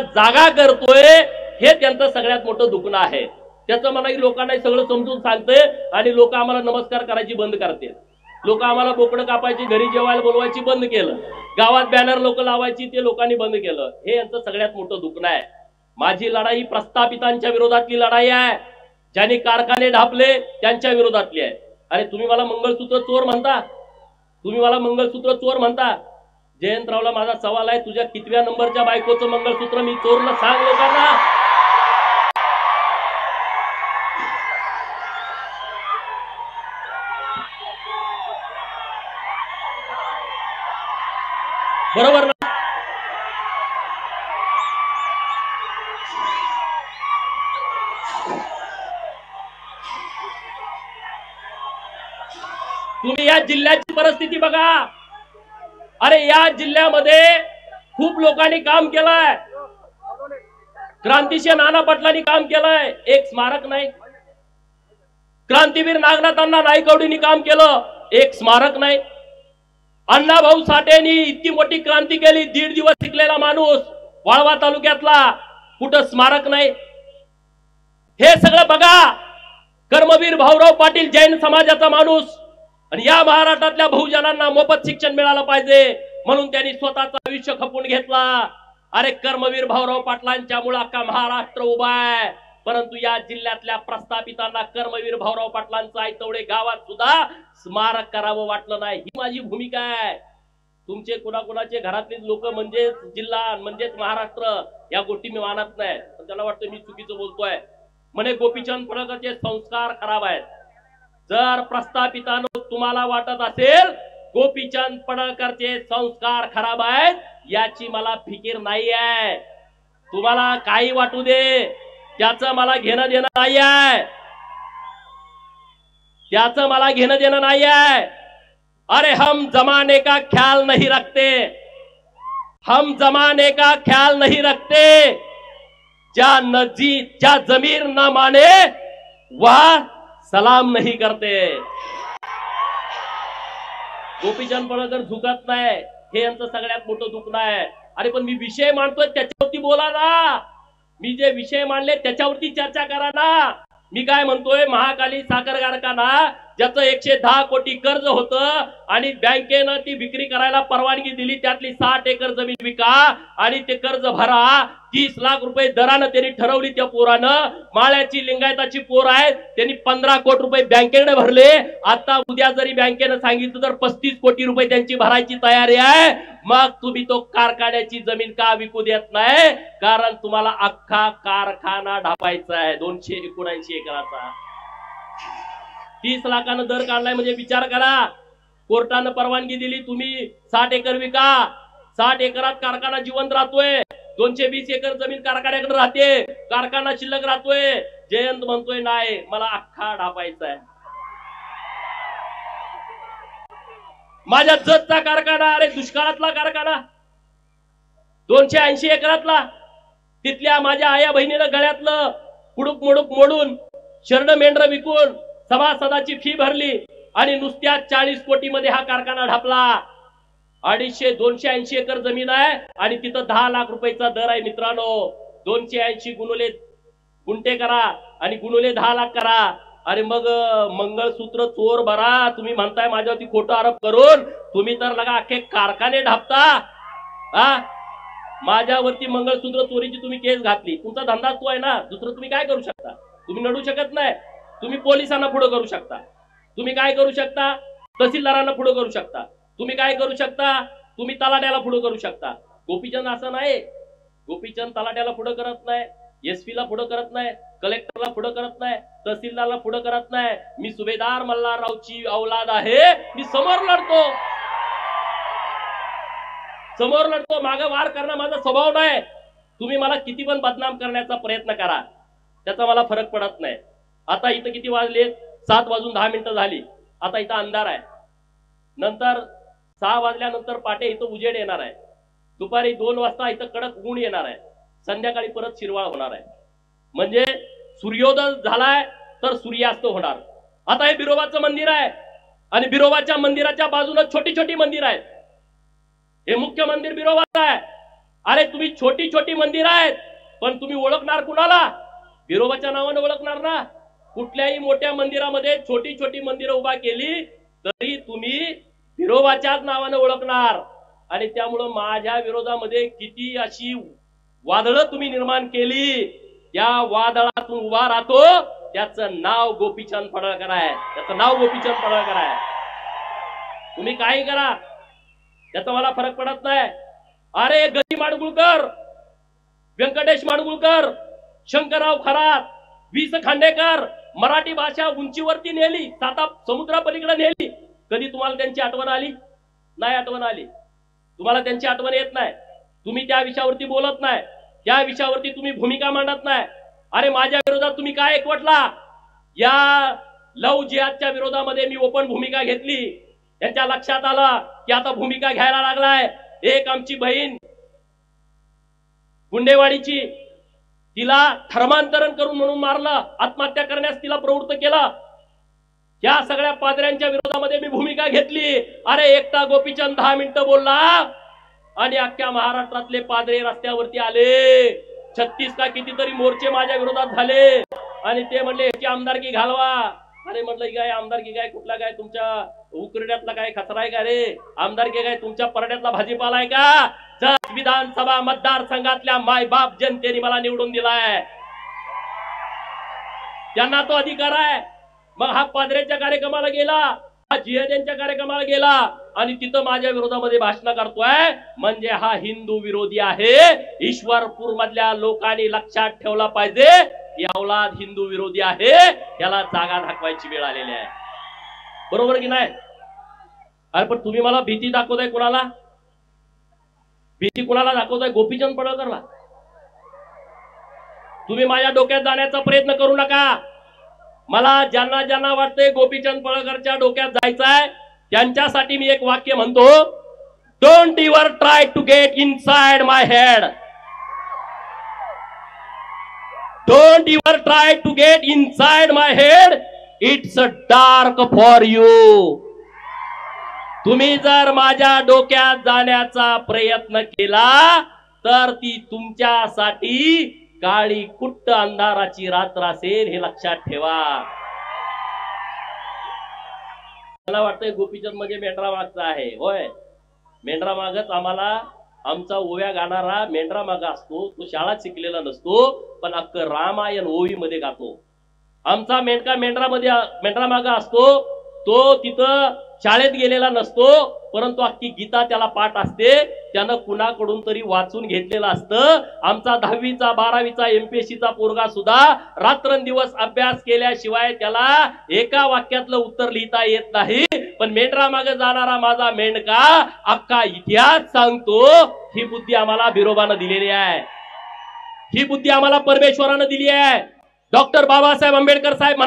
जागा करतोय हे त्यांचं सगळ्यात मोठं दुखणं आहे। त्याचं मला लोकांना सगळं समजून सांगते आणि लोक आम्हाला नमस्कार करायची बंद करते। लोक आम्हाला बोकडं कापायची, घरी जेवायला बोलवायची बंद केलं, गावात बॅनर लोक लावायची ते लोकांनी बंद केलं। हे यांचं सगळ्यात मोठं दुखणं आहे। माझी लढाई प्रस्थापितांच्या विरोधातली लढाई आहे, ज्यांनी कारखाने ढापले त्यांच्या विरोधातली आहे। अरे तुम्ही मला मंगळसूत्र चोर म्हणता, तुम्ही मला मंगळसूत्र चोर म्हणता। जयंतरावला माझा सवाल आहे, तुझ्या कितव्या नंबरच्या बायकोचं मंगळसूत्र मी चोरलं सांग लोकांना। बरोबर ना? तुम्ही या जिल्ह्याची परिस्थिती बघा। अरे या जिल्ह्यामध्ये खूप लोकांनी काम केलंय, क्रांतिसिंह नाना पाटलांनी काम केलंय, एक स्मारक नाही। क्रांतीवीर नागनाथांना नाईकवडींनी काम केलं, एक स्मारक नाही। अण्णाभाऊ साठेंनी इतकी मोठी क्रांती केली, 1.5 दिवस शिकलेला माणूस वाळवा तालुक्यातला, कुठं स्मारक नाही। हे सगळं बघा। कर्मवीर भाऊराव पाटील जैन समाजाचा माणूस, आणि या महाराष्ट्रातल्या बहुजनांना मोफत शिक्षण मिळालं पाहिजे म्हणून त्यांनी स्वतःचं आयुष्य खपून घेतला। अरे कर्मवीर भाऊराव पाटलांच्या मुळे अख्खा महाराष्ट्र उभा आहे, परंतु या जिल्ह्यातल्या प्रस्थापितांना कर्मवीर भाऊराव पाटलांचं आयतवडे गावात सुद्धा स्मारक करावं वाटलं नाही। ही माझी भूमिका आहे। तुमचे कुणाकुणाचे घरातले लोक म्हणजेच जिल्हा म्हणजेच महाराष्ट्र या गोष्टी मी मानत नाही, पण त्याला वाटतं मी चुकीचं बोलतोय। म्हणे गोपीचंद पडळकरचे संस्कार खराब आहेत। जर प्रस्थापितांनो तुम्हाला वाटत असेल गोपीचंद पडळकरचे संस्कार खराब आहेत, याची मला फिकीर नाही आहे। तुम्हाला काही वाटू दे, त्याचं मला घेणं देणं नाही आहे, त्याचं मला घेणं देणं नाही आहे। अरे हम जमाने का ख्याल नहीं रखते, हम जमाने का ख्याल नहीं रखते, जा जमीर न माने वह सलाम नहीं करते। गोपीचंद पडळकर झुकत नाही, हे यांचं सगळ्यात मोठं दुखणं आहे। अरे पण मी विषय मांडतोय त्याच्यावरती बोला ना, मी जे विषय मांडले त्याच्यावरती चर्चा करा ना। मी काय म्हणतोय, महाकाली साखर कारखाना ज्याचं 110 कोटी कर्ज होतं आणि बँकेनं ती विक्री करायला परवानगी दिली, त्यातली 60 एकर जमीन विका आणि ते कर्ज भरा। 30 लाख रुपये दरानं त्यांनी ठरवली। त्या पोरानं, माळ्याची लिंगायताची पोर आहे, त्यांनी 15 कोटी रुपये बँकेकडे भरले। आता उद्या जरी बँकेनं सांगितलं तर 35 कोटी रुपये त्यांची भरायची तयारी आहे। मग तुम्ही तो कारखान्याची जमीन का विकू देत नाही? कारण तुम्हाला अख्खा कारखाना ढापायचा आहे 279 एकराचा। 30 लाखानं दर काढलाय म्हणजे विचार करा। कोर्टानं परवानगी दिली, तुम्ही 60 एकर विका, 60 एकरात कारखाना जिवंत राहतोय, 220 एकर जमीन कारखान्याकडे राहते, कारखाना शिल्लक राहतोय। जयंत म्हणतोय नाही, मला अख्खा ढापायचा आहे। माझ्या जतचा कारखाना, अरे दुष्काळातला कारखाना 280 एकरातला, तिथल्या माझ्या आया बहिणीनं गळ्यातलं कुडूक मुडूक मोडून शर्ड मेंढर विकून सभासदाची फी भरली आणि नुसत्या 40 कोटी मध्ये हा कारखाना ढापला। 280 एकर जमीन आहे आणि तिथं 10 लाख रुपयाचा दर आहे। मित्रांनो 280 गुणुले गुंठे करा आणि गुणुले 10 लाख करा। अरे मग मंगळसूत्र चोर भरा, तुम्ही म्हणताय माझ्यावरती खोटा आरोप करून, तुम्ही तर लगा अख्खे कारखाने ढापता। माझ्यावरती मंगळसूत्र चोरीची तुम्ही केस घातली, तुमचा धंदा तो आहे ना, दुसरं तुम्ही काय करू शकता? तुम्ही लढू शकत नाही, तुम्ही पोलिसांना पुढे करू शकता, तुम्ही काय करू शकता? तहसीलदारांना पुढे करू शकता, तुम्ही काय करू शकता? तुम्ही तलाट्याला पुढे करू शकता। गोपीचंद असं नाही, गोपीचंद तलाट्याला पुढे करत नाही, एसपी ला पुढे करत नाही, कलेक्टरला पुढे करत नाही, तहसीलदारला पुढे करत नाही। मी सुभेदार मल्हाररावची औलाद आहे, मी समोर लढतो, समोर लढतो, मागे वार करणं माझा स्वभाव नाही। तुम्ही मला किती पण बदनाम करण्याचा प्रयत्न करा, त्याचा मला फरक पडत नाही। आता इथं किती वाजले? 7 वाजून 10 मिनिटं झाली। आता इथं अंधार आहे, नंतर 6 वाजल्यानंतर पाटे इथं उजेड येणार आहे, दुपारी 2 वाजता इथं कडक ऊन येणार आहे, संध्याकाळी परत शिरवाळ होणार आहे। म्हणजे सूर्योदय झालाय तर सूर्यास्त होणार। आता हे बिरोबाचं मंदिर आहे आणि बिरोबाच्या मंदिराच्या बाजूला छोटी छोटी मंदिर आहेत। हे मुख्य मंदिर बिरोबाचं आहे अरे तुम्ही छोटी छोटी मंदिर आहेत, पण तुम्ही ओळखणार कुणाला? बिरोबाच्या नावाने ओळखणार ना. कुठल्याही मोठ्या मंदिरामध्ये छोटी छोटी मंदिरं उभा केली तरी तुम्ही बिरोबाच्याच नावाने ओळखणार. आणि त्यामुळं माझ्या विरोधामध्ये किती अशी वादळं तुम्ही निर्माण केली, त्या वादळातून उभा राहतो त्याचं नाव गोपीचंद पडळकर आहे. त्याचं नाव गोपीचंद पडळकर आहे. तुम्ही काही करा, त्याचा मला फरक पडत नाही. अरे गदी माडगुळकर, व्यंकटेश माडगुळकर, शंकरराव खरात, वि.स. खांडेकर मराठी भाषा उंचीवरती नेली, साता समुद्रापलीकडे नेली. कधी तुम्हाला त्यांची आठवण आली? नाही आठवण आली. तुम्हाला त्यांची आठवण येत नाही. तुम्ही त्या विषयावरती बोलत नाही, त्या विषयावरती तुम्ही भूमिका मांडत नाही. अरे माझ्या विरोधात तुम्ही काय एकवटला? या लव जिहादच्या विरोधामध्ये मी ओपन भूमिका घेतली. त्यांच्या लक्षात आलं की आता भूमिका घ्यायला लागलाय. एक आमची बहीण गुंडेवाडीची, तिला धर्मांतरण करून म्हणून मारलं, आत्महत्या करण्यास तिला प्रवृत्त केलं. या सगळ्या पादऱ्यांच्या विरोधामध्ये मी भूमिका घेतली. अरे एकटा गोपीचंद 10 मिनिटं बोलला आणि अख्ख्या महाराष्ट्रातले पादरे रस्त्यावरती आले. 36 का कितीतरी मोर्चे माझ्या विरोधात झाले आणि ते म्हणले ह्याची आमदारकी घालवा. अरे म्हटलं काय आमदारकी काय, कुठला काय तुमच्या उकरड्यातला काय खचरा आहे का रे? आमदारकी काय तुमच्या परड्यातला भाजीपाला आहे का? जत विधानसभा मतदारसंघातल्या मायबाप जनतेने मला निवडून दिलाय, त्यांना तो अधिकार आहे. मग हा पादरेच्या कार्यक्रमाला गेला, हा जिहाद्यांच्या कार्यक्रमाला गेला आणि तिथं माझ्या विरोधामध्ये भाषण करतोय, म्हणजे हा हिंदू विरोधी आहे. ईश्वरपूर मधल्या लोकांनी लक्षात ठेवला पाहिजे, औलाद हिंदू विरोधी आहे, याला जागा दाखवायची वेळ आलेली आहे. बरोबर की नाही? अरे पण तुम्ही मला भीती दाखवताय कुणाला? भीती कुणाला दाखवताय? गोपीचंद पडळकरला. तुम्ही माझ्या डोक्यात जाण्याचा प्रयत्न करू नका. मला ज्यांना ज्यांना वाटतंय गोपीचंद पडळकरच्या डोक्यात जायचंय त्यांच्यासाठी मी एक वाक्य म्हणतो, don't ever try to get inside my head. Don't ever try to get inside my head. It's a dark for you. तुम्ही जर माझ्या डोक्यात जाण्याचा प्रयत्न केला तर ती तुमच्यासाठी काळी कुट्ट अंधाराची रात्र असेल, हे लक्षात ठेवा. मला वाटतंय गोपीचंद म्हणजे मेंढरा मागचा आहे. होय, मेंढरा मागच आम्हाला, आमचा ओव्या गाणारा मेंढरा मागा असतो. तो शाळा शिकलेला नसतो, पण अख्खं रामायण ओवी मध्ये गातो. आमचा मेंढका मेंढरा मागा असतो. तो तिथं शाळेत गेलेला नसतो, परंतु अख्खी गीता त्याला पाठ असते. त्यानं कुणाकडून तरी वाचून घेतलेलं असतं. आमचा 10वीचा 12वीचा MPSCचा पोरगा सुद्धा रात्रंदिवस अभ्यास केल्याशिवाय त्याला एका वाक्यातलं उत्तर लिहिता येत नाही. पण मेंढरा मागे जाणारा माझा मेंढका अख्खा इतिहास सांगतो. ही बुद्धी आम्हाला बिरोबानं दिलेली आहे, ही बुद्धी आम्हाला परमेश्वरानं दिली आहे. डॉक्टर बाबासाहेब आंबेडकर साहेब